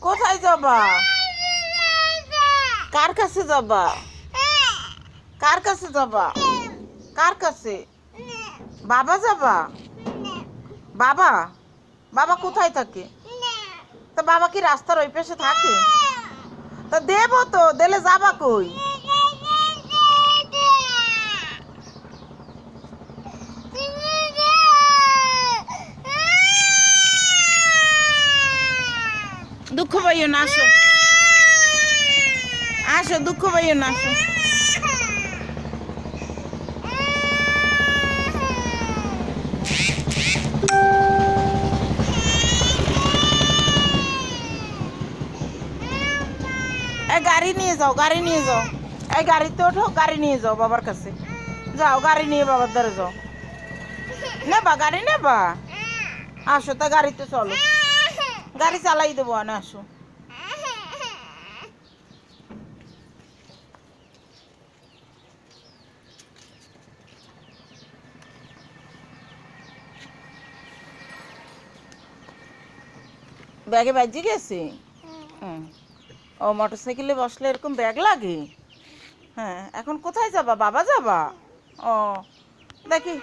কোথায় যাবা? কার কাছে যাবা? কার কাছে যাবা? কার কাছে? বাবা যাবা? বাবা বাবা কোথায় থাকে? তা বাবা কি রাস্তার ওই পাশে থাকে? তা দেবো তো, দিলে যাবা কই? দুঃখ পাইও না, আসো আসো, দুঃখ পাইও না, আসো। এই গাড়ি নিয়ে যাও, গাড়ি নিয়ে যাও, এই গাড়িতে ওঠো, গাড়ি নিয়ে যাও বাবার কাছে। যাও, গাড়ি নিয়ে বাবার দ্বারা যাও। নেবা গাড়ি নেবা? আসো, তা গাড়িতে চলো, গাড়ি চালাই দেবো না, আসো। ব্যাগে বাজি গেছে? হুম। ও মোটর সাইকেলে বসলে এরকম ব্যাগ লাগে? হ্যাঁ, এখন কোথায় যাবা? বাবা যাবা? ও দেখি